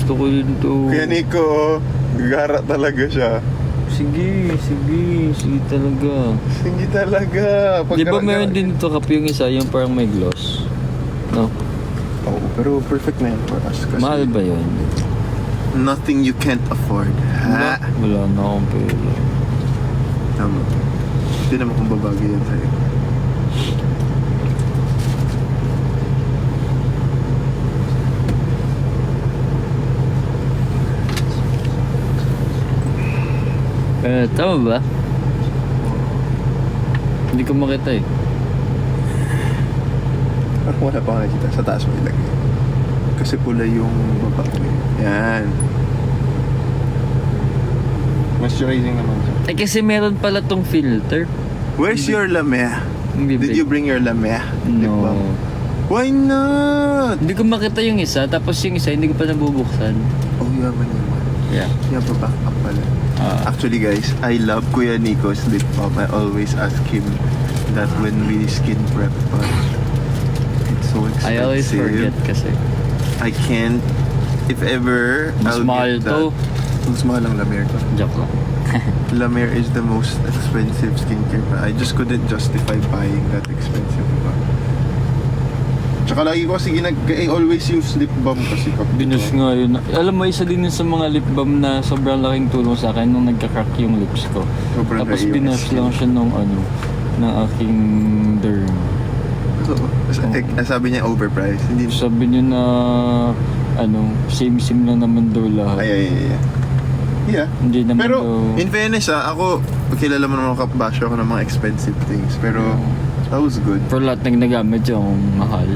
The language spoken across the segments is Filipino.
Gusto ko yun to. Kaya Nico, gagara talaga siya. Sige talaga. Hindi talaga. Di ba meron din ito kape yung isa, yung parang may gloss? No? Oo, pero perfect na yun for us. Kasi Mahal ba yun? nothing you can't afford. Ha? Wala na akong pera. Tama. Hindi naman kung babagay yan sa'yo. Tama ba? Hindi ko makita eh. Parang wala pa nakikita. Sa taas mo ilagay. Kasi pula yung baba ko eh. Yan. Moisturizing naman siya. Eh kasi meron pala tong filter. Where's your lamea? Did you bring your lamea? Lip balm? No. Why not? Hindi ko makita yung isa, tapos yung isa hindi ko pa nabubuksan. Oh, yaman naman. Yeah. Yan pa back up pala. Actually guys, I love Kuya Nico's lip balm. I always ask him that when we skin prep, but it's so expensive. I always forget kasi. I can't. If ever, Mas I'll mahal get that. to. Mas mahal ang La Mer ko. Joke lang. La Mer is the most expensive skincare. I just couldn't justify buying that expensive. Diba? Tsaka lagi ko kasi I always use lip balm kasi kapag Binus nga yun. Alam mo, isa din yun sa mga lip balm na sobrang laking tulong sa akin nung nagka-crack yung lips ko. Sobrang Tapos dry yung binus skin. lang siya nung ng aking derm. So, sabi niya overpriced. Hindi. Sabi niya na same-same lang naman daw lahat. Ay. Yeah. Hindi naman Pero, daw. in fairness ako, kilala mo naman kabash ako ng mga expensive things. Pero, that was good. For lahat ng nagamit yung mahal.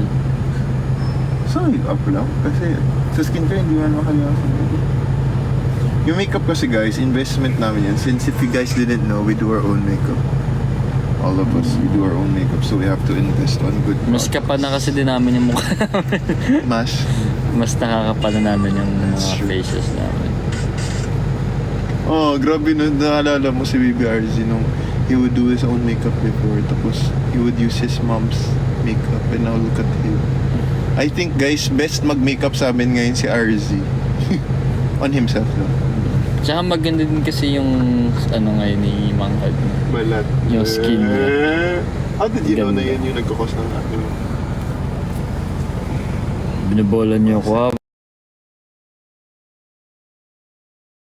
So, up lang. Kasi, sa skincare, hindi man mahal yung skincare. Yung makeup kasi guys, investment namin yan. Since if you guys didn't know, we do our own makeup. All of us, we do our own makeup. So, we have to invest on good Mas products. kapal na kasi din namin yung mukha namin. Mas nakakapal na namin yung That's mga true. faces namin. Oh, grabe na naalala mo si BBRZ nung he would do his own makeup before. Tapos, he would use his mom's makeup. And now look at him. I think guys, best mag-makeup sa amin ngayon si RZ. On himself lang. Tsaka maganda din kasi yung ngayon ni Manghad. Balat. Yung skin niya. How did you know na Ganda. yun yung nagkakos ng akin? Binabola niyo ako ha.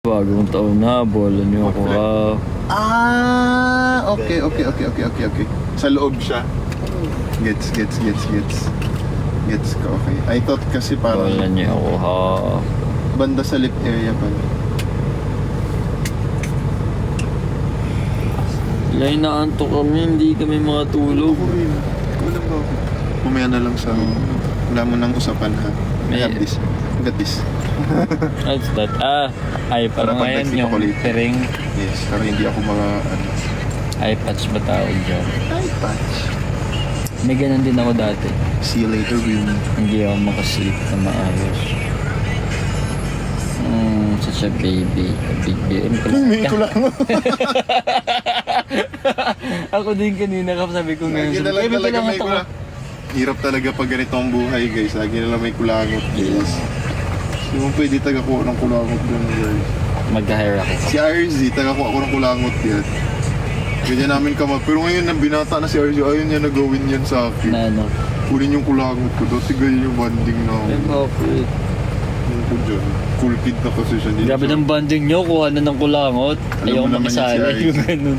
Bagong taon na, bola niyo ako ha. Okay. Sa loob siya. Gets ka, okay. I thought kasi Bola parang niyo ako ha. banda sa lip area pala. Lay na antok kami, hindi kami makatulog. Wala ba ako? Mamaya na lang sa... Wala mo nang usapan ha. I have this. Look at this. What's that? Ay, Para parang ngayon pag-text yung ako later. piring. Yes, pero hindi ako Eye patch ba tawag dyan? Eye patch. May ganun din ako dati. See you later, Winnie. Hindi ako makasleep na maayos. Such a baby. A big baby. Ko lang. Ako din kanina sabi ko ngayon. Lagi na lang talaga may kulangot. Hirap talaga pag ganito ang buhay, guys. Lagi na lang may kulangot, guys. Hindi mo pwede tagakuha ng kulangot doon, guys. Mag-hire ako. Si RZ, tagakuha ako ng kulangot yan. Ganyan namin pero ngayon, nang binata na si RZ, ayun niya na gawin yan sa akin. Na ano? Kunin yung kulangot ko. Dati ganyan yung banding na ako. bakit? Yung ko dyan. Cool kid na kasi siya. Hindi Grabe siya- ng banding nyo, kuha na ng kulangot. Alam Ayaw mo naman makisala yun si yung RZ. ganun.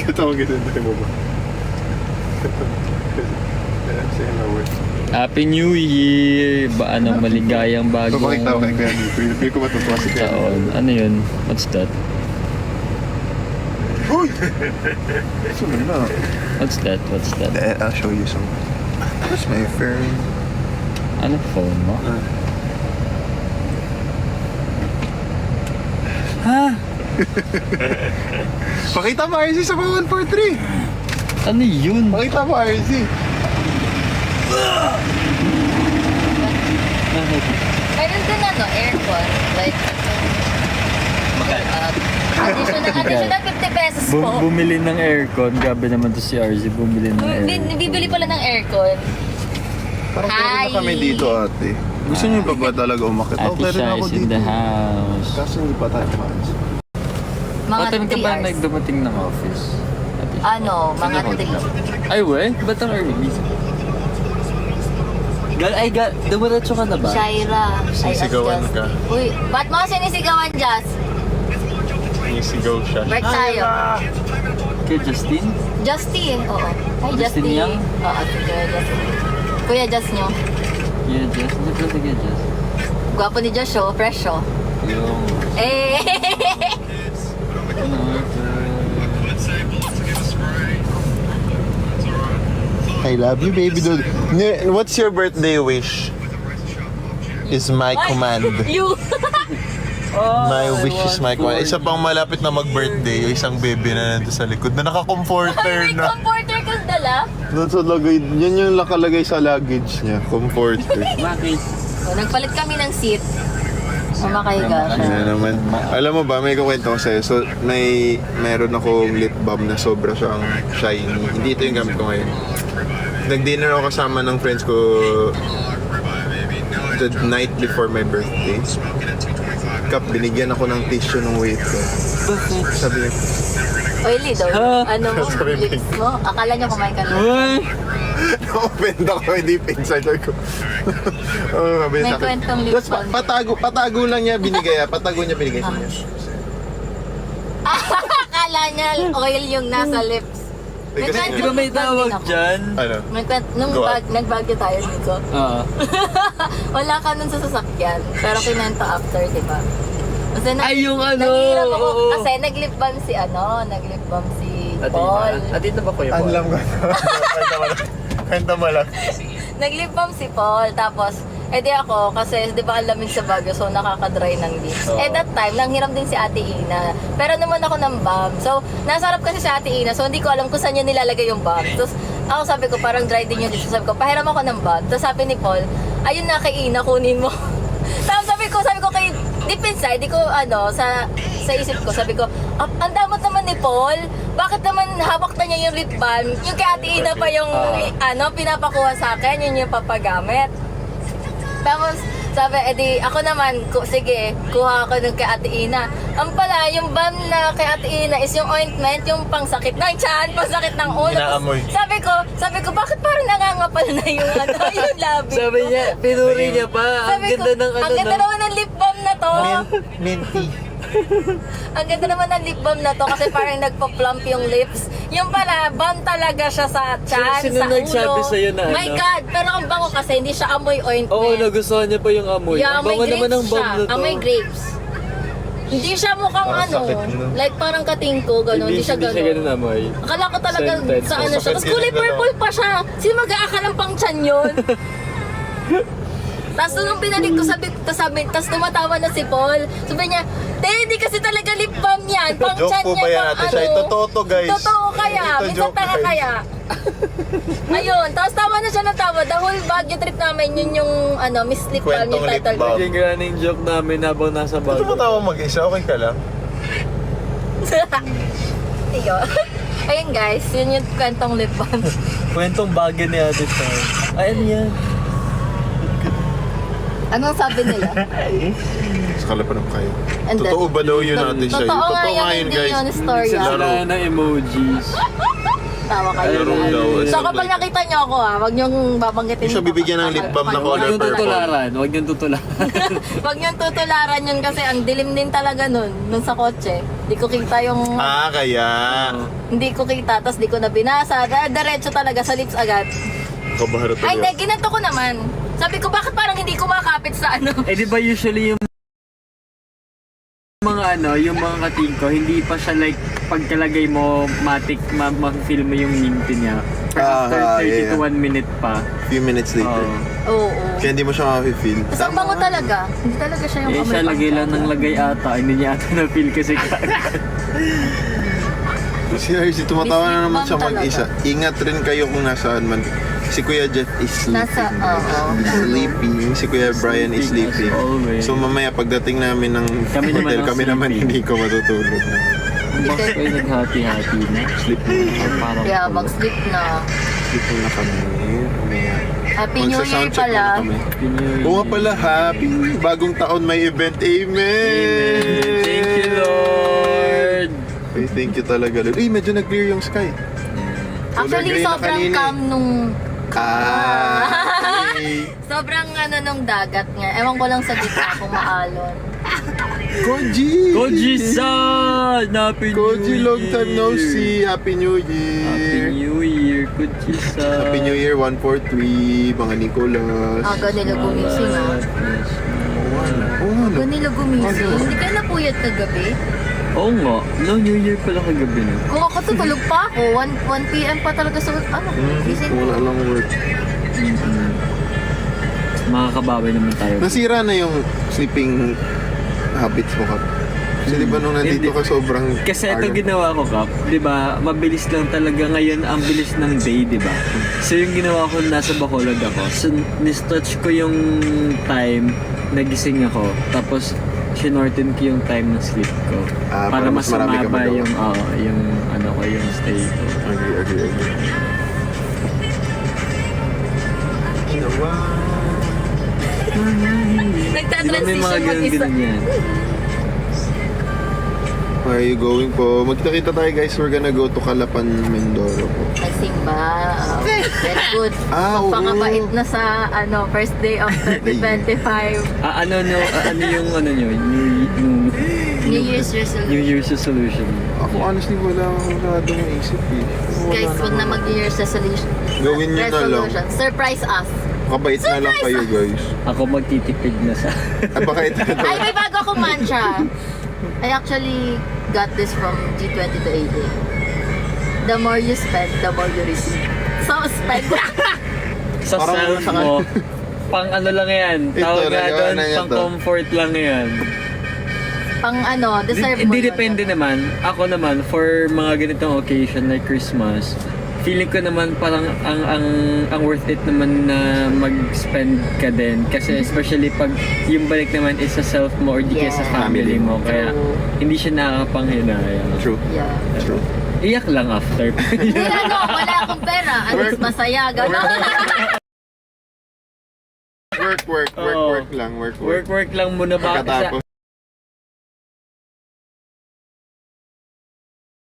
Katawag ganun tayo mo ba? Say hello, word. Happy New Year! Maligayang bagong Papakita ko kay Kuya Nico. Hindi ko matutuwa si Kuya Nico. taon. Ano yun? What's that? Uy! Sunod na. What's that? What's that? I'll show you some. What's my phone? Ano phone mo? Ha? Pakita mo RC sa mga 143. Ano yun? Pakita mo RC. Meron din aircon. Like, additional 50 pesos po. Bumili ng aircon. Grabe naman to si RZ. Bumili ng aircon. Bibili pala ng aircon. Parang pwede Hi. na kami dito, ate. Gusto niyo pa ba talaga umakit? Ate Okay rin Shai ako is in dito. the house. Kaso hindi pa tayo umalis. Mga Ba't ka 3 ba hours. nagdumating ng office? Ate Shai? Ano, mga 3. Ay, we? Ba't ang early? Dumiretso ka na ba? Shaira. Sinisigawan ka. Uy, ba't mo sinisigawan, Jazz? Sinisigaw siya. Break tayo. Kay Justin? Justin, oo. Hi, Justin Justin. Yang? Oo, si Kuya Justin. Kuya Jazz nyo. Yeah, Jess. Hindi ko sige, Jess. Gwapo ni Josh, oh. Fresh, oh. Yung... Eh! I love you, baby dude. What's your birthday wish? Is my command. You! My wish is my command. Isa pang malapit na mag-birthday, yung isang baby na nandun sa likod na naka-comforter May na. comforter kang dala? Doon sa lagay, yan yung nakalagay sa luggage niya, comforter. Bakit? So, nagpalit kami ng seat. Makahiga siya. Ano naman. Alam mo ba, may kukwento ko sa'yo. So, meron akong lip balm na sobra siyang shiny. Hindi ito yung gamit ko ngayon. Nag-dinner ako kasama ng friends ko the night before my birthday. Kap, binigyan ako ng tissue ng waiter. Sabi niya, Oily daw. Huh? Ano mo? Sabi niya. Lips mo? Akala niya kumain ka na. Uy! na-offend ako, hindi pinsan ko. Oh, sabi May sa akin. kwentong lip Tapos balm. patago lang niya binigay. Patago niya binigay sa niya. Akala niya oil yung nasa lips. Eh, kasi- Di ba may tawag dyan? Ano? May nung Go on. nagbagyo tayo dito. Oo. Wala ka nun sa sasakyan. Pero kinento after, di ba? Kasi Ay, yung ano, Naghihirap ako. oo. Kasi naglip balm si naglip balm si Atin Paul. na. Atin na ba kuya Paul? Alam ko. Kwenta mo lang. Naglip balm si Paul. Tapos, di ako, kasi di ba ang lamig sa Baguio, so nakaka-dry ng lips. Oo. That time, nanghiram din si Ate Ina. Pero naman ako ng balm. So, nasa harap kasi si Ate Ina, so hindi ko alam kung saan niya nilalagay yung balm. Tapos, ako sabi ko, parang dry din yung lips. Sabi ko, pahiram ako ng balm. Tapos sabi ni Paul, ayun na kay Ina, kunin mo. Tapos sabi ko kay, deep inside, di ko, sa isip ko, sabi ko, ang damot naman ni Paul. Bakit naman hawak na niya yung lip balm? Yung kay Ate Ina pa yung, pinapakuha sa akin, yun yung papagamit. Tapos, sabi, edi, ako naman, sige, kuha ako ng kay Ate Ina. Ang pala, yung balm na kay Ate Ina is yung ointment, yung pangsakit ng tiyan, pangsakit ng ulo. Inaamoy. Sabi ko, bakit parang nangangapal na yung, yung labi ko? Sabi niya, pinuri niya pa. Ang Sabi ko, ganda ng ang ganda naman ng lip balm na to. Minty. Ang ganda naman ng lip balm na to kasi parang nagpa-plump yung lips. Yung pala, balm talaga siya sa tiyan, Sino sa nagsabi ulo. sa'yo na My God! Pero ang bango kasi, hindi siya amoy ointment. Oo, nagustuhan niya pa yung amoy. Yeah, Ang may bango naman ng grapes bomb siya. na to. Amoy grapes. Hindi siya mukhang Parang sakit nun. like parang katingko, gano'n. Hindi siya ganun gano'n. amoy. Akala ko talaga Scented. sa ano siya. Sakit Tapos kulay yun, gano'n. purple pa siya. Sino mag-aakalang pang tiyan yun? Tapos nung binalik ko, tapos tumatawa na si Paul. Sabi niya, hindi kasi talaga lip balm yan. Pang Joke tiyan po niya ba yan, pang Ate Shai? Totoo to, guys. Totoo kaya. Ito Minsan joke, tanga guys. kaya. Ayun, tapos tawa na siya ng tawa. The whole Baguio trip namin, yun yung Miss Lip Balm yung Kwentong lip title. balm. Yung running joke namin habang nasa Ba't mo bago. tawa mag-isa? Okay ka lang? Ayun. Ayun guys, yun yung kwentong lip balm. Kwentong bagay ni Ate Shai. Ayun yan. Anong sabi nila? Sakala pa naman kayo. And then- Totoo ba daw yun, Ate Shai? Totoo nga Totoo nga yun, yun, hindi guys. yun story. Laro. Sila ng emojis. Tawa kayo. Laro daw. So kapag nakita nyo ako wag nyong babanggitin. Hindi siya bibigyan ng lip balm na Huwag color niyong purple. tutularan. Huwag niyong tutularan. Wag nyong tutularan yun kasi ang dilim din talaga nun sa kotse. Di ko kita yung... Ah, kaya. Hindi ko kita, tapos di ko na binasa. Diretso talaga sa lips agad. Kabahara Ay, hindi, talaga. ginanto ko naman. Sabi ko, bakit parang hindi kumakapit sa ano? Eh di ba usually yung mga yung mga katingko, hindi pa siya like pagkalagay mo matik ma-feel mo yung minty niya. Pero after 30 to 1 minute pa. Few minutes later. Oo. Kaya hindi mo siya ma-feel. Tapos ang bango talaga. Hindi talaga siya yung Eh siya lagay lang ng lagay ata. Hindi niya ata na-feel kasi Si RC, tumatawa na naman siya Talaga. mag-isa. Ingat rin kayo kung nasaan man. Si Kuya Jeff is sleeping. Sleeping. Si Kuya Brian is sleeping. Always. So mamaya pagdating namin ng Kami naman hotel, ang kami naman sleeping. hindi ko matutulog. Bakit kayo naghati-hati na? Sleep na. Parang Kaya mag-sleep na. Sleeping na kami. Mamaya. Happy New Year Magsa-soundcheck pala. muna kami. Oo nga pala, happy bagong taon may event. Amen! Thank you, Lord! Ay, thank you talaga, Lord. Eh, medyo nag-clear yung sky. Actually, Kulay green na sobrang kanina eh. calm nung... Okay. Sobrang nung dagat nga. Ewan ko lang sa gitna kung maalon. Koji! Koji-san! Happy New Koji, Year! long time no see. Happy New Year! Happy New Year, Koji-san! Happy New Year, 143, mga Nicolas. Aga nila gumising ah. Oo nga, Aga nila gumising. Hindi kayo napuyat kagabi? Oo nga, no, New Year pala kagabi na. Kung ako tutulog pa ako, 1 p.m. pa talaga sa gising ko. Wala lang work. Makakabawi naman tayo. Nasira na yung sleeping habits mo, Kap. Kasi di ba nung nandito ka sobrang... Kasi ito aga? ginawa ko, Kap, di ba, mabilis lang talaga ngayon ang bilis ng day, di ba? So yung ginawa ko, nasa Bacolod ako. So ni-stretch ko yung time, nagising ako, tapos sinorten ko yung time ng sleep ko. Para mas marami ka sumaba magawa. yung ano ko, yung stay ko. Agree. Di ba may mga Nagta-transition mag-isa. ganun yan? Where are you going po? Magkita-kita tayo guys. We're gonna go to Calapan, Mindoro po. Nagsimba. Very good. Oo. Pangabait na sa first day of 2025. Ano yung ano nyo, New Year's resolution. New Year's resolution. Ako honestly wala akong masyadong maisip eh. Guys, wag na mag-New Year's resolution. Gawin nyo na lang. Surprise us. Kabait na lang kayo guys. Ako magtitipid na sa... Baka ito. Ay, may bago akong mantra. I actually got this from G20 to AJ. The more you spend, the more you receive. So, spend. Sa Parang self sa mo, pang ano lang yan, Ito, tawag nga nagawa doon, na yan pang to. comfort lang yan. Pang deserve mo Hindi yun. depende naman. Ako naman, for mga ganitong occasion like Christmas, feeling ko naman parang ang worth it naman na mag-spend ka din. Kasi especially pag yung balik naman is sa self mo or di kaya sa Yeah. family mo. Kaya True. hindi siya nakakapanghinayang. True. Yeah. True. Iyak lang after. Hindi wala akong pera. At least masaya. Gano'n. Work lang. Work lang muna ba? Pagkatapos.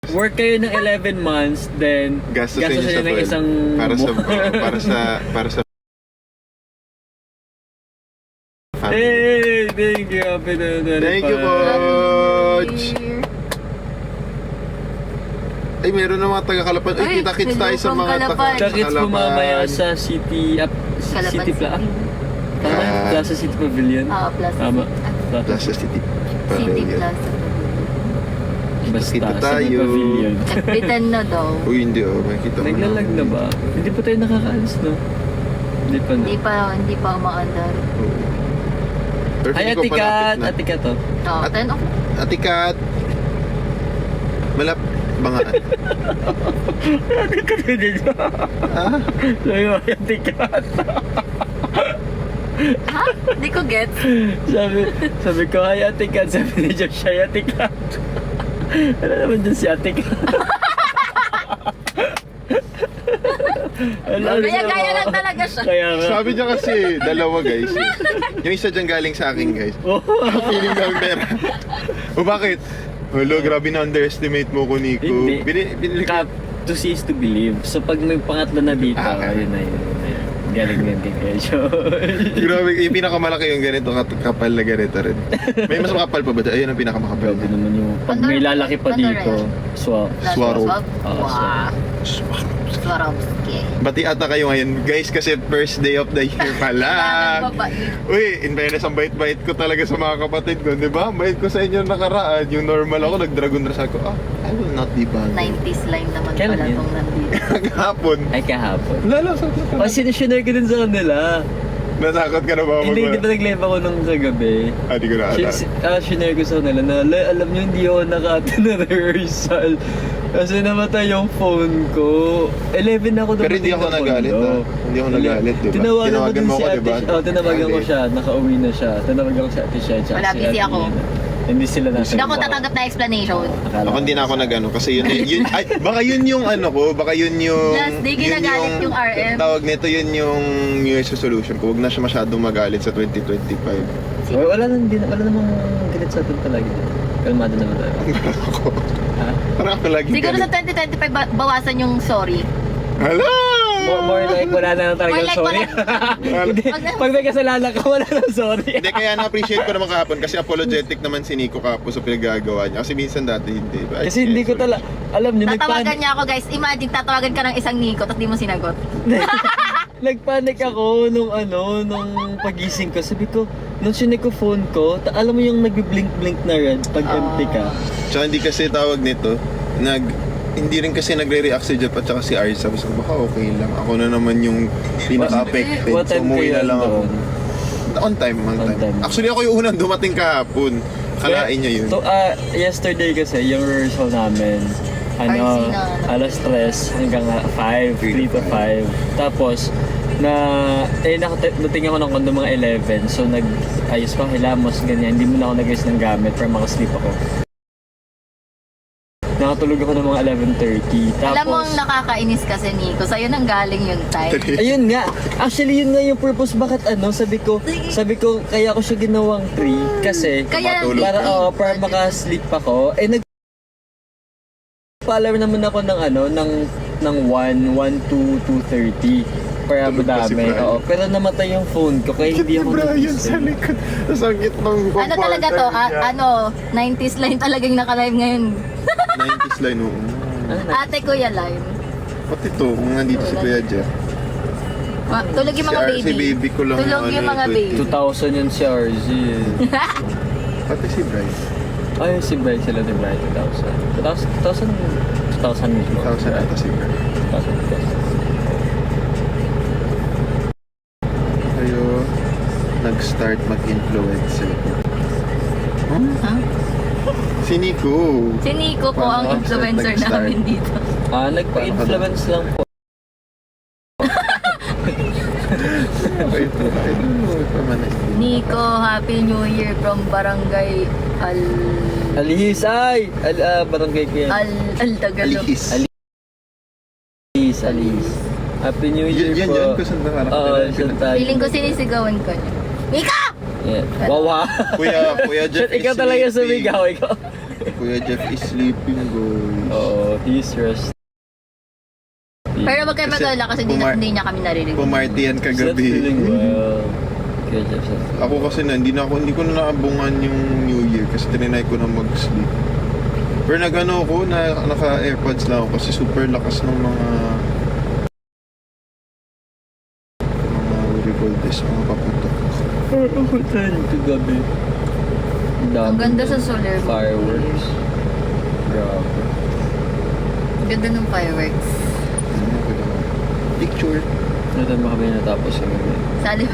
Work kayo ng 11 months, then Gastusin niyo sa ng isang para sa family. Hey, thank you. Happy New Year. Thank you, Coach. Ay, meron na mga taga-Kalapan. Ay, Ay, kita-kits tayo sa hello mga from Calapan. Kakits mo mamaya sa City Calapan City Plaza. City. Tama? Plaza City Pavilion. Plaza Tama. Plaza City. City Pavilion. Plaza. Basta Kita City tayo. Pavilion. Pretend na daw. Uy, hindi makikita mo Naglalag na ba? Hindi pa tayo nakakaalis, no? Hindi pa na. Hindi pa umaandar. Oo. Pero Hi, feeling ko Atikat! palapit na. Atikat, oh. 10 o'clock. Atikat! Bangaan. Atikat din niya. Ah? Sabi mo, Atikat. Ha? Hindi ko get. Sabi ko, hi, Atikat. Sabi ni Josh, hi, Atikat. Ano naman dyan si Atikat? Gaya lang talaga siya. Kaya nga. Sabi niya kasi, dalawa guys. Yung isa dyan galing sa akin guys. Oh. Feeling ng pera. O bakit? Hello, grabe na underestimate mo ko, Nico. Hindi. Binili ko. To see is to believe. So pag may pangatlo na dito, yun na yun. Galing din kay Kuya Josh. Grabe, yung pinakamalaki yung ganito, kapal na ganito rin. May mas makapal pa ba? Ayun ang pinakamakapal. Grabe naman yung pag may lalaki pa dito. Swap. Swaro. Wow. Swarovski. Bati ata kayo ngayon, guys, kasi first day of the year pa lang. Uy, in fairness, ang bait-bait ko talaga sa mga kapatid ko, di ba? Ang bait ko sa inyo nakaraan. Yung normal ako, nag-dragon rush ako. I will not be bad. 90s line naman Kailan pala yun? itong nandito. Kahapon. Ay, kahapon. Lalo, sa Sinishare ko din sa kanila. Natakot ka na ba? Hindi ba nag-live ako nung kagabi? Di ko na alam. Sinare ko sa kanila na, alam nyo, hindi ako nakata na rehearsal. Kasi namatay yung phone ko. 11 ako Pero hindi ako nagalit, ah. Hindi ako nagalit, di ba? Tinawagan ko din Tinawagan mo si ako, Ate di ba? tinawagan ko siya. Nakauwi na siya. Tinawagan ko si Ate Shea. Wala, busy ako. Hindi sila nasa Hindi ako tatanggap na explanation. Ako hindi na ako nag-ano kasi yun ay, baka yun yung ano ko, baka yun yung Last day ginagalit yung RM. Tawag nito yun yung New Year's resolution ko. Huwag na siya masyadong magalit sa 2025. Wala namang galit sa atin palagi. Kalmado naman tayo. Ako. Ha? Parang ako lagi Siguro galit. sa 2025 bawasan yung sorry. Hala! More like wala na lang talaga More like sorry. Hindi, pag may kasalanan ka, wala nang sorry. Hindi, kaya na-appreciate ko naman kahapon kasi apologetic naman si Nico kahapon sa pinagagawa niya. Kasi minsan dati hindi. But Kasi hindi ko talaga, alam niyo, Tatawagan niya ako guys. Imagine tatawagan ka ng isang Nico tapos di mo sinagot. nagpanic ako nung pagising ko. Sabi ko, nung sinek ko phone ko, alam mo yung nagbi-blink-blink na red pag empty ka. Tsaka hindi kasi tawag nito, hindi rin kasi nagre-react si Jeff at saka si Arisa. Sabi ko, baka okay lang. Ako na naman yung pinaka-affected. What So, time umuwi kayo na lang ako. doon? On time. Actually, ako yung unang dumating kahapon. Kalain niya yun. So, yesterday kasi, yung rehearsal namin, RC na. alas 3 hanggang 5, 3 to 5. Tapos, dating ako ng kondo mga 11. So, nag-ayos pa, hilamos, ganyan. Hindi mo na ako nag-ayos ng gamit para makasleep ako. Nakatulog ako ng mga 11:30. Tapos, Alam mo ang nakakainis kasi Nico. Sa'yo nang galing yung time. ayun nga. Actually, yun nga yung purpose bakit sabi ko kaya ko siya ginawang 3 kasi Kaya Matulog. para makasleep ako. Nag-follow naman ako ng 1 to 2:30 para Tulog pa si madami. Brian. Oo, pero namatay yung phone ko kaya hindi ako Brian sa nagising. likod. Nasakit ng Ano talaga to? 90s line talagang naka-live ngayon. 90s line, oo. Ano na? Ate Kuya line. Pati to, kung nandito si Kuya Jeff. Tulog yung mga baby. Si baby ko lang Tulog yung mga 20. baby. 2000 yun si RZ. Pati si Bryce. Ay, si Brian sila ni Brian 2000 mismo. 1,000 ata si Bryce. 2000. Kayo, nag-start mag-influencer. Huh? Ha? Si Nico. Si Nico po ang Paano influencer nag-start? namin dito. Nagpa-influence lang po. I don't know if I'm an Nico, Happy New Year from Barangay Alihis ay! Barangay ko yan. Tagalog. Alihis. Alihis. Happy New Year Yan, po. yan. Kung saan Oo, saan tayo? Feeling ko sinisigawan ko niya. Nico! Yeah. Wawa. Kuya Jeff Ikaw is talaga sleeping. sumigaw, ikaw. Kuya Jeff is sleeping, boys. Oo, he's resting. Pero wag kayo Kasi mag-alala kasi hindi niya kami naririnig. Pumartiyan He's not kagabi. feeling well. Okay, Jeff. Ako kasi hindi ko na naabungan yung New Year kasi tinry ko na mag-sleep. Pero naka-airpods lang ako kasi super lakas ng mga what do you call this, mga paputok. Ako tayo kagabi. Ang ganda sa solar mo. Fireworks. Grabe. Ang ganda ng fireworks. Picture. Natin ba kami natapos yung gabi? Sali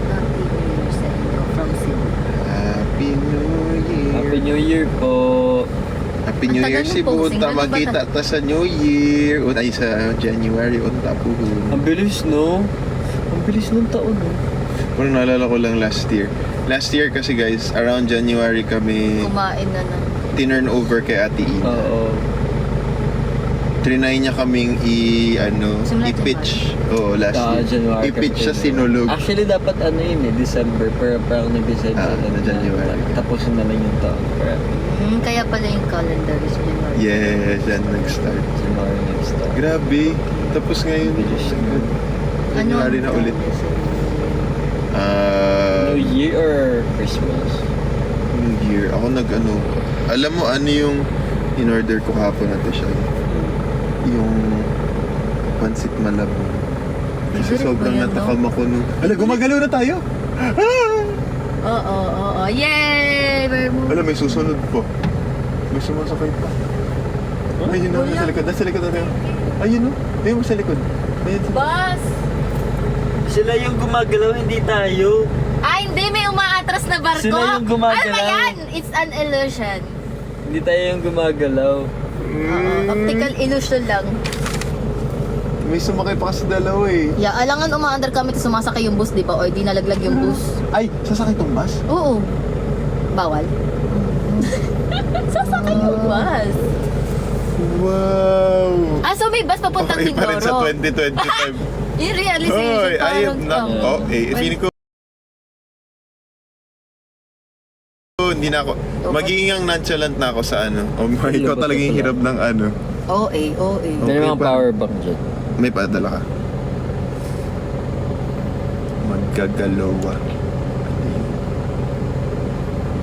Happy New Year sa inyo from Cebu. Happy New Year. Happy New Year po. Happy Ang New tagal Year ng si posing. Bunta. Ano ba Magkita ta sa New Year. Ay sa January. Unta po. Ang bilis, no? Ang bilis ng taon, no? Pero naalala ko lang last year. Last year kasi guys, around January kami Kumain na na. tinurn over kay Ate Ina. Oo. Trinay niya kaming Simula i-pitch. Oo, last year. January. I-pitch kasi sa Sinulog. Actually, dapat December. Pero parang nag-decide sila na January. Tapusin na lang yung taon. Pero Kaya pala yung calendar is January. Yes, yan nag-start. January next taon. Grabe. Tapos ngayon, January na ulit. New Year or Christmas? New Year. Ako alam mo ano yung in-order ko kahapon natin siya? Yung pansit malabong. Kasi Favorite sobrang ko yan, natakam ako nung... Ala, gumagalaw na tayo! Oo. Yay! Vermo. Alam, may susunod po. May sumasakay pa. Ayun na, nasa likod. Nasa likod na tayo. Ayun o. Ayun mo sa likod. Ayun. Bus! Sila yung gumagalaw, hindi tayo. Hindi. May umaatras na barko. Sila yung gumagalaw. Ano ba yan? It's an illusion. Hindi tayo yung gumagalaw. Optical illusion lang. May sumakay pa kasi dalawa eh. Yeah, alangan umaandar kami tapos sumasakay yung bus, di ba? O di nalaglag yung bus. Ay, sasakay tong bus? Oo. Bawal. Sasakay yung bus. Wow! Ah, so may bus papuntang Okay pa rin sa Mindoro. 2025. Yung realization, Hoy, ayun parang na. Oh, feeling ko hindi na ako. Magiging ang nonchalant na ako sa ano. Oh, ikaw talaga yung hirap ng ano. OA. Okay May mga ba? power bank dyan. May padala ka. Magagalawa.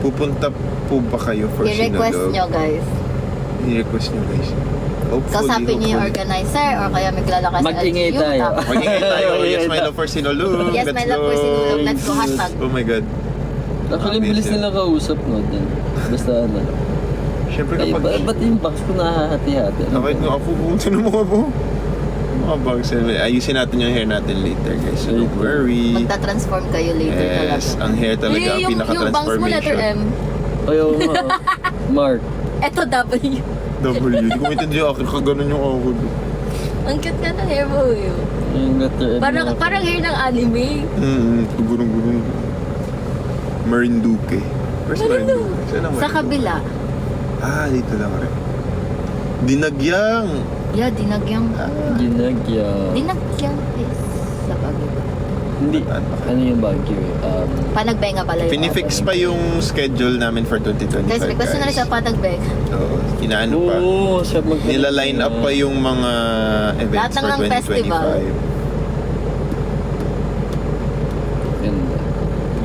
Pupunta po ba kayo for I-request Sinulog? nyo, guys. I-request nyo guys. Hopefully, Kausapin nyo yung hopefully. organizer or kaya may kilala ka sa Mag-ingay LGU. tayo. Tapos, Magiging tayo. Yes, my love for Sinulog. Yes, my love for Sinulog. Let's go, hashtag. Oh my God. Actually, bilis nila kausap no din. Basta ano. Siyempre Ay, kapag... ba't yung box ko nahahati-hati? Ano Nakit ba? nga ako, pumunta na mga po. Mga bags. Ayusin natin yung hair natin later guys. So don't worry. magta-transform kayo later talaga. Yes, ang hair talaga ang yung bangs mo, pinaka-transformation. letter M. Ayaw nga. Mark. Eto W. W. Hindi ko maintindihan akin. Kaganon yung ako. Ang cute ka ng hair mo yun. Yung letter M. Parang hair ng anime. Gurung-gurung. Marinduque. Where's Marinduque? Marinduque? Saan ang Sa Marinduque? kabila. Ah, dito lang rin. Dinagyang. Yeah, dinagyang. Ginagya. Dinagyang is sa kabila. Hindi. Ano yung Baguio? Panagbenga pala yun. Pinifix pa yung schedule namin for 2025. Guys, request na rin sa Panagbenga. Oo, inaano pa. Oo, siya mag- Nila-line up pa yung mga events Lahat lang for ng festival. 2025. Ganda.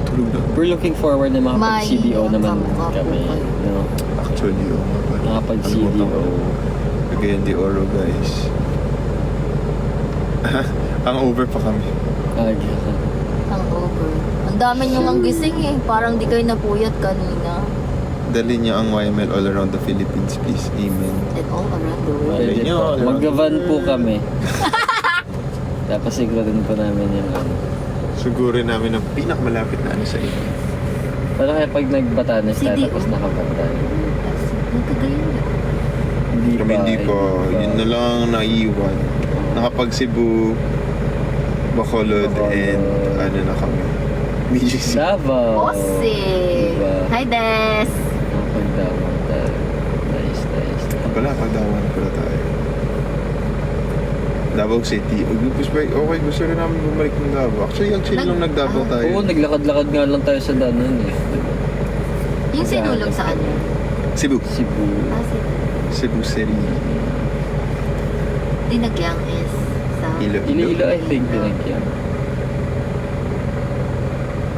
Tulog na. We're looking forward na makapag-CDO May- naman Opo, kami. opo. No? Actually, oo nga pala. Nakapag-CDO. Cagayan de Oro, guys. Ang over pa kami. Ang over. Ang dami nyo ang gising eh. Parang di kayo napuyat kanina. Dali niyo ang YML all around the Philippines, please. Amen. And all around the world. Malay nyo, alam. Mag-van po kami. Tapos siguraduhin po namin yung ano. Siguro namin ang pinakamalapit na ano sa inyo. Para kaya pag nagbatanes tayo CDO. tapos nakabantay. Nagkagayon na. Hindi Kami hindi pa. Yun na lang ang naiiwan. Nakapag Cebu, Bacolod, and ano na kami. BGC. Davao. Ose! Diba? Hi, Des! Nakapag-Davao tayo. Nice. Pala, pagdawan pala tayo. Davao City. Okay, gusto rin namin bumalik ng Davao. Actually, ang chill lang nag-Davao tayo. Oo, naglakad-lakad nga lang tayo sa danan eh. Diba? Yung sinulog saan yun? Cebu. Cebu. Cebu City. Dinagyang is sa... Iloilo, I think, pinagyan.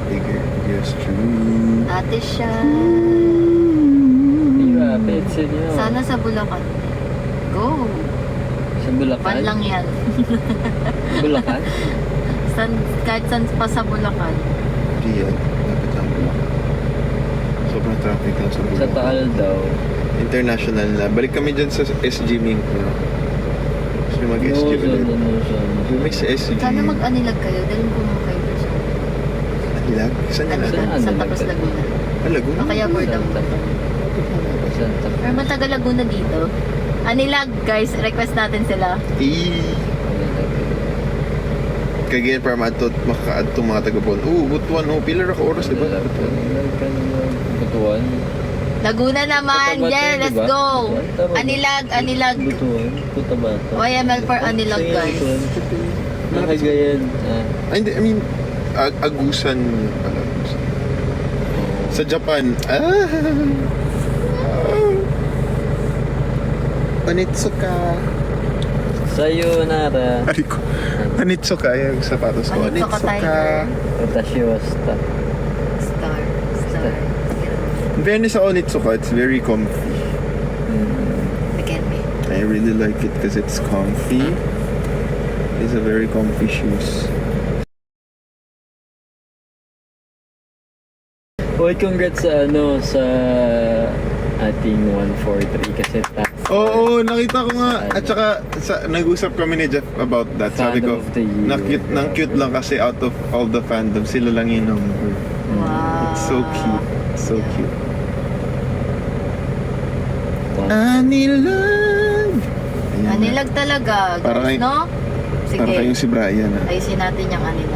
Bigger. Yes, true. Ate siya. Grabe, seryo. Sana sa Bulacan. Go! Sa Bulacan? Pan lang yan. Bulacan? Kahit saan pa sa Bulacan. Riyadh. Lapit lang Bulacan. Sobrang traffic lang sa Bulacan. Sa Taal daw. International na. Balik kami dyan sa SG Minko. Gusto nyo mag-SG No, ulit. no. May sa SG. Sana mag-anilag kayo dahil puno kayo sa Anilag? Saan nila? Saan? Sa Tapos Laguna. Laguna? O kaya Bordam. Santa. Pero mataga Laguna dito. Anilag guys, request natin sila. Kagayan para makaad itong mga taga-Bon. Butuan. Pilar ako oras, diba? Butuan. Laguna naman, Cotabato, yeah, let's diba? go. Tama. Anilag. Butuan. Cotabato. YML for Anilag guys. Nakagayan. Ay, hindi. I mean, Agusan pala. Sa Japan. Onitsuka. Sayonara. Ari ko. Onitsuka yung sapatos ko. Onitsuka Tiger. Watashi wa shita. Star. In fairness sa Onitsuka, it's very comfy. Again me. I really like it because it's comfy. It's a very comfy shoes. Uy, congrats sa sa ating 143 kasi Oo, nakita ko nga. At saka, nag-usap kami ni Jeff about that. Sabi ko, Fandom of the year. cute lang kasi out of all the fandom, sila lang yung number. Wow. It's so cute. So cute. Wow. Anilag! Ayan. Anilag talaga, Parang guys, no? Sige. Para kayong si Brian, ha? Ayusin natin yung kanila.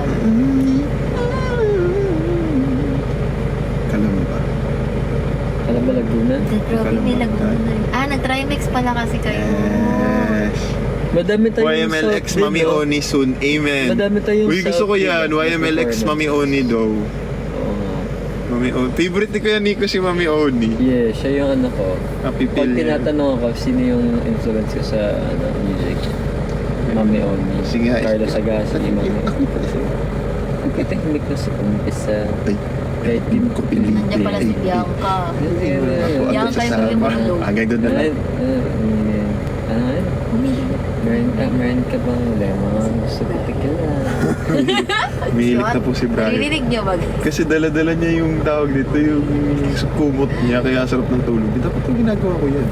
Kala mo ba? Alam ba Laguna? Grabe, may Laguna. Nag-Trimex pala kasi kayo. Yes. Madami tayong YMLX South din, Mami no? Oni soon. Amen. Madami tayong Uy, gusto ko South yan. din. YMLX Mami Oni daw. Oo nga. Mami Oni. Favorite ni Kuya Nico si Mami Oni. Yeah, siya yung ano ko. Napipil Pag niya. tinatanong ako, sino yung influence ko sa music? Mami Oni. Sige. Carlos Agassi, Mami Oni. Ang technique ko sa umpisa. Ay, Kahit din ko pinili. Nandiyan pala si Bianca. Bianca yung may monolog. Hanggang doon na lang. Meron ka bang lemon? Gusto ko tequila. Umihilig na po si Brian. Narinig niyo ba? Kasi dala-dala niya yung tawag dito, yung kumot niya, kaya sarap ng tulog. Dapat yung ginagawa ko yan.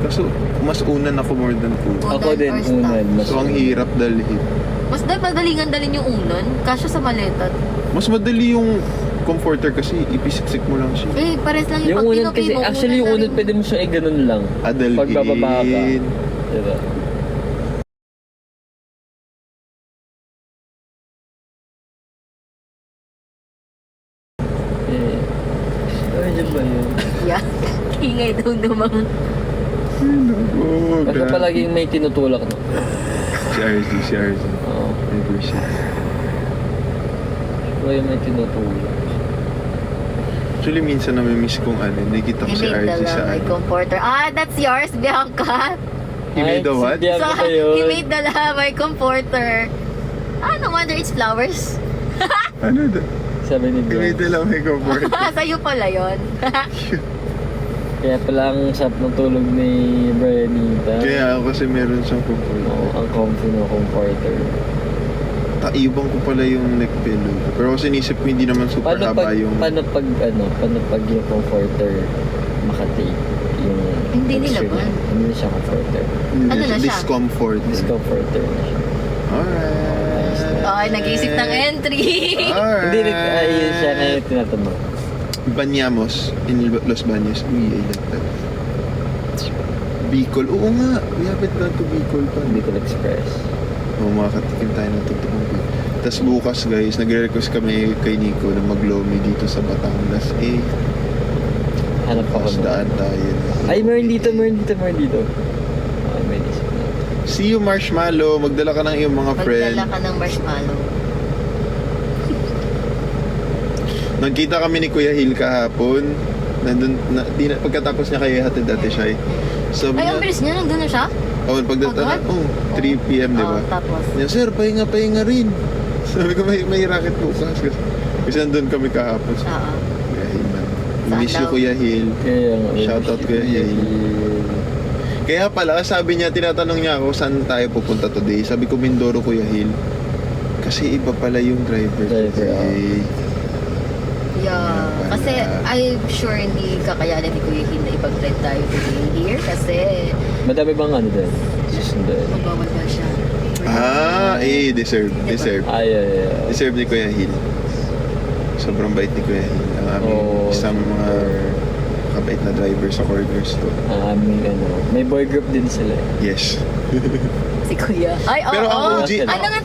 Kaso, mas unan ako more than food. Ako din, or staff? unan. So, ang hirap dalhin. Mas madalingan dalhin yung unan. Kasya sa maleta. Mas madali yung comforter kasi ipisiksik mo lang siya. Pares lang Yung pag unan pinopay kasi, mo, actually yung na unan rin. pwede mo siya ganun lang. Adalhin. Pag bababa ka. Diba? Eh, medyo ba yun? Yeah. Ingay daw naman. Oh, Basta palaging may tinutulak no? Si RZ. Oo. Never siya. Palaging may tinutulak. Actually, minsan namimiss kong nakikita ko He si made RZ the sa lamay comforter. That's yours, Bianca. He made the what? Si Bianca ba yun? He made the lamay comforter. No wonder it's flowers. Ano da? Sabi ni He made Bianca. the lamay comfort. Sa'yo pala yun. Kaya pala ang sarap ng tulog ni Brianita. Kaya ako kasi meron siyang comfort. Oo, ang comfy ng comforter. Taibang ko pala yung neck pillow. Pero kasi nisip ko hindi naman super haba yung... paano pag yung comforter makatape yung Hindi texture nilaban. niya? Hindi na siya comforter. Ano na siya? Discomfort. Discomforter na siya. Alright. Nag-iisip ng entry. Alright. Hindi, ayun siya na yung tinatanong. Banyamos in Los Baños. Uy, I like that. Bicol. Oo nga. We haven't gone to Bicol pa. Bicol Express. Makakatikim tayo ng totoong Bicol. Tapos bukas guys, nagre-request kami kay Nico na mag-lomi dito sa Batangas. Hanap ako Tapos na. daan tayo. Ay, meron dito. Ay, may isip na. See you, Marshmallow. Magdala ka ng iyong mga friend. Magdala ka ng marshmallow. Nagkita kami ni Kuya Hill kahapon. Pagkatapos niya kay Hatid Ate Shai. Sabi Ay, ang niya, bilis niya. Nandun na siya? 3 p.m. diba? Tapos? Niya, sir, pahinga rin. Sabi ko, may racket bukas. Kasi nandun kami kahapon. Oo. Kuya Hill man. Saan Miss you, daw? Kuya Hill. Kaya nga. Shoutout Kuya Hill. Kaya pala, sabi niya, tinatanong niya ako, saan tayo pupunta today? Sabi ko, Mindoro, Kuya Hill. Kasi iba pala yung driver. Kasi, Yeah. Kasi I'm sure hindi kakayanin ni Kuya Hill na ipag-drive tayo today here kasi Madami bang ano din? Susundan. magbawal ba siya. deserve. Ay. Deserve ni Kuya Hill. Sobrang bait ni Kuya Hill. Ang aming isang mga kabait na driver sa corner store. Ang aming may boy group din sila. Yes. Si Kuya. Ay, oo. Pero ang OG,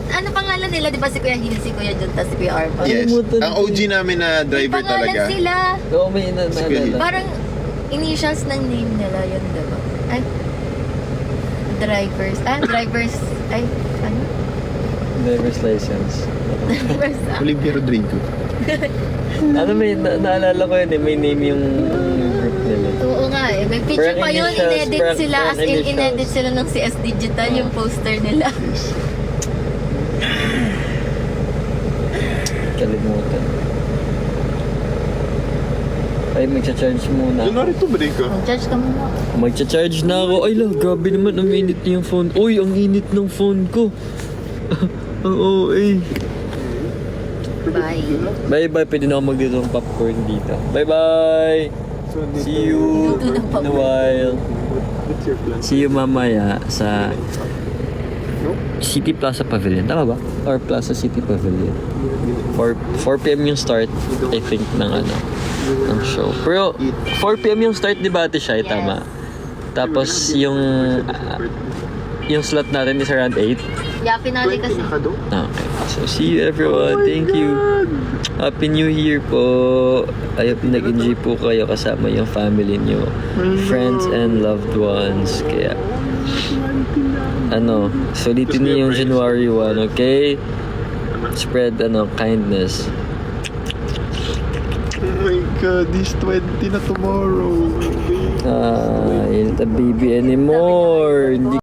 Ano pangalan nila? Di ba si Kuya Hill, si Kuya Jun, tas si Kuya Arpa? yes. Kalimutan Ang ko. OG namin na driver May pangalan talaga. sila. Oo, may naalala. Parang initials ng name nila yun, di ba? Ay, drivers. Ay, ano? Driver's license. Drivers. Olivia Rodrigo. May naalala ko yun may name yung group nila. Oo nga May picture Parang pa yun. initials, Inedit parang- sila. parang As in, initials. inedit sila ng CS Digital, yung poster nila. Yes. Kalimutan. Ay, magcha-charge muna. January 2 ba din ka? Mag-charge ka muna. Magcha-charge na ako. Ay, grabe naman. Ang init na yung phone. Uy, ang init ng phone ko. Oo, Bye. Bye-bye. Pwede na ako magdito ng popcorn dito. Bye-bye. See you in a while. What's your plan? See you mamaya sa City Plaza Pavilion. Tama ba? Or Plaza City Pavilion. 4 p.m. yung start, I think, ng ng show. Pero 4 p.m. yung start, di ba, Ate Shai? Tama. Tapos yung slot natin is around 8. Yeah, finale 20 kasi. na ka do? Okay. So, see you everyone. Thank you. Happy New Year po. I hope nag-enjoy po kayo kasama yung family nyo, friends and loved ones. Kaya, sulitin niyo yung January 1, okay? Spread, kindness. Oh my God, this 20 na tomorrow. You're not a baby anymore. Hindi